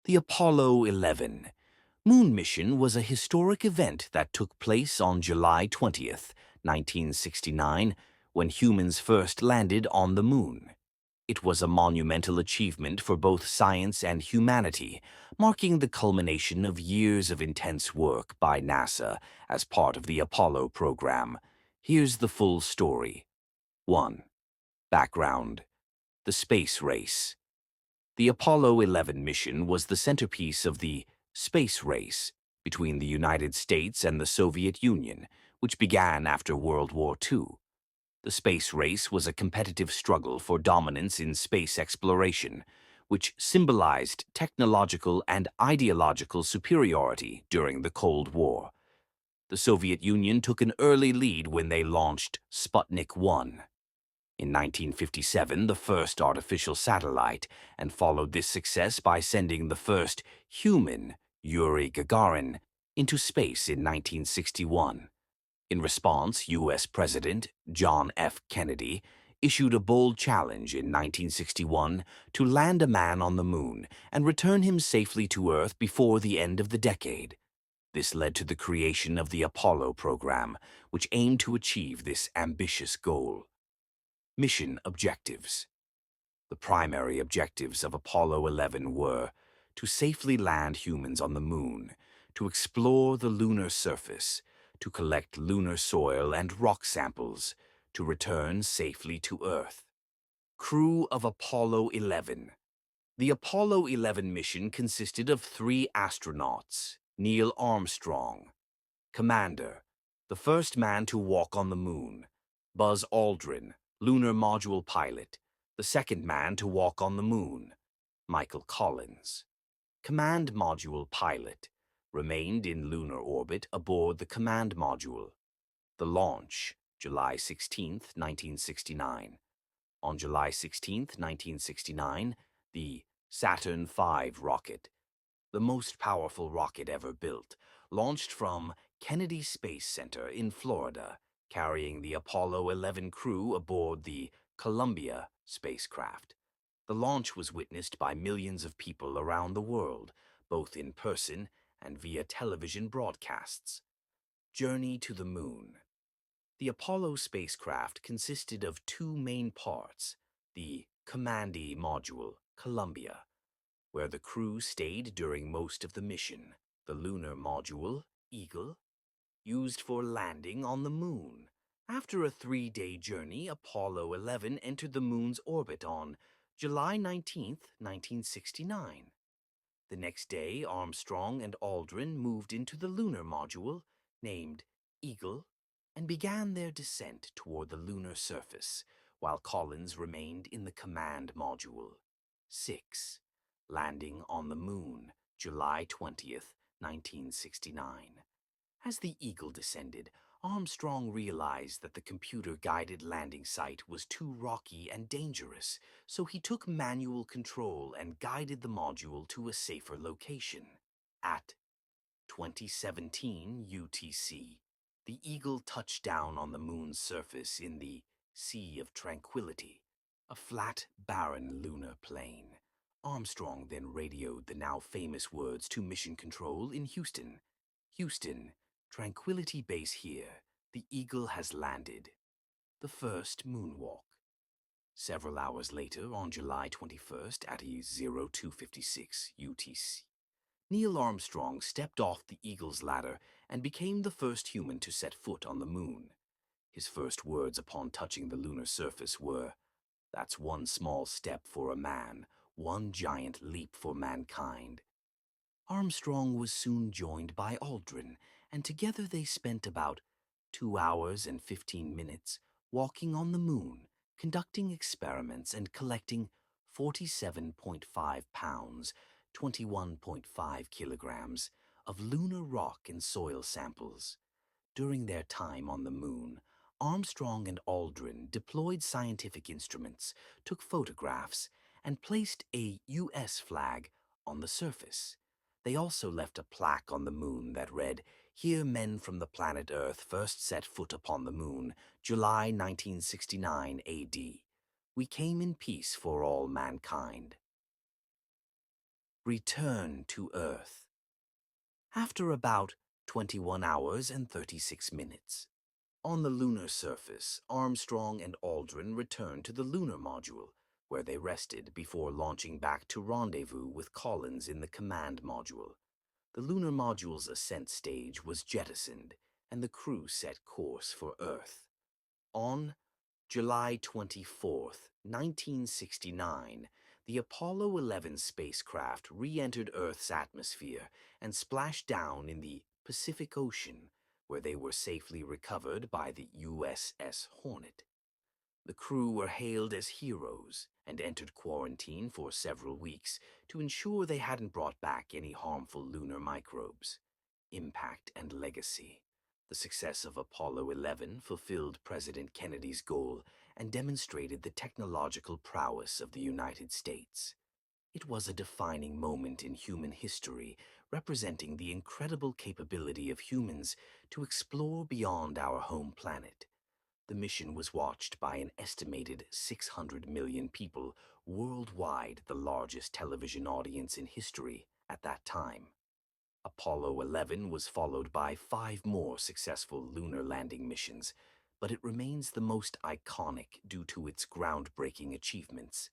The Apollo 11 moon mission was a historic event that took place on July 20th, 1969, when humans first landed on the moon. It was a monumental achievement for both science and humanity, marking the culmination of years of intense work by NASA as part of the Apollo program. Here's the full story. 1. Background: the space race. The Apollo 11 mission was the centerpiece of the space race between the United States and the Soviet Union, which began after World War II. The space race was a competitive struggle for dominance in space exploration, which symbolized technological and ideological superiority during the Cold War. The Soviet Union took an early lead when they launched Sputnik 1 in 1957, the first artificial satellite, and followed this success by sending the first human, Yuri Gagarin, into space in 1961. In response, U.S. President John F. Kennedy issued a bold challenge in 1961 to land a man on the moon and return him safely to Earth before the end of the decade. This led to the creation of the Apollo program, which aimed to achieve this ambitious goal. Mission objectives. The primary objectives of Apollo 11 were to safely land humans on the moon, to explore the lunar surface, to collect lunar soil and rock samples, to return safely to Earth. Crew of Apollo 11. The Apollo 11 mission consisted of 3 astronauts: Neil Armstrong, Commander, the first man to walk on the moon; Buzz Aldrin, lunar module pilot, the second man to walk on the moon; Michael Collins, command module pilot, remained in lunar orbit aboard the command module. The launch, July 16, 1969. On July 16, 1969, the Saturn V rocket, the most powerful rocket ever built, launched from Kennedy Space Center in Florida, carrying the Apollo 11 crew aboard the Columbia spacecraft. The launch was witnessed by millions of people around the world, both in person and via television broadcasts. Journey to the Moon. The Apollo spacecraft consisted of 2 main parts: the Command module, Columbia, where the crew stayed during most of the mission; the lunar module, Eagle, used for landing on the moon. After a 3-day journey, Apollo 11 entered the moon's orbit on July 19, 1969. The next day, Armstrong and Aldrin moved into the lunar module, named Eagle, and began their descent toward the lunar surface, while Collins remained in the command module. 6. Landing on the moon, July 20th, 1969. As the Eagle descended, Armstrong realized that the computer-guided landing site was too rocky and dangerous, so he took manual control and guided the module to a safer location. At 2017 UTC, the Eagle touched down on the moon's surface in the Sea of Tranquility, a flat, barren lunar plain. Armstrong then radioed the now famous words to Mission Control in Houston. Houston, Tranquility Base here. The Eagle has landed. The first moonwalk. Several hours later, on July 21st at 0256 UTC, Neil Armstrong stepped off the Eagle's ladder and became the first human to set foot on the moon. His first words upon touching the lunar surface were, "That's one small step for a man, one giant leap for mankind." Armstrong was soon joined by Aldrin, and together they spent about 2 hours and 15 minutes walking on the moon, conducting experiments and collecting 47.5 pounds, 21.5 kilograms, of lunar rock and soil samples. During their time on the moon, Armstrong and Aldrin deployed scientific instruments, took photographs, and placed a U.S. flag on the surface. They also left a plaque on the moon that read, "Here men from the planet Earth first set foot upon the moon, July 1969 AD. We came in peace for all mankind." Return to Earth. After about 21 hours and 36 minutes, on the lunar surface, Armstrong and Aldrin returned to the lunar module, where they rested before launching back to rendezvous with Collins in the command module. The lunar module's ascent stage was jettisoned, and the crew set course for Earth. On July 24, 1969, the Apollo 11 spacecraft re-entered Earth's atmosphere and splashed down in the Pacific Ocean, where they were safely recovered by the USS Hornet. The crew were hailed as heroes and entered quarantine for several weeks to ensure they hadn't brought back any harmful lunar microbes. Impact and legacy. The success of Apollo 11 fulfilled President Kennedy's goal and demonstrated the technological prowess of the United States. It was a defining moment in human history, representing the incredible capability of humans to explore beyond our home planet. The mission was watched by an estimated 600 million people worldwide, the largest television audience in history at that time. Apollo 11 was followed by 5 more successful lunar landing missions, but it remains the most iconic due to its groundbreaking achievements.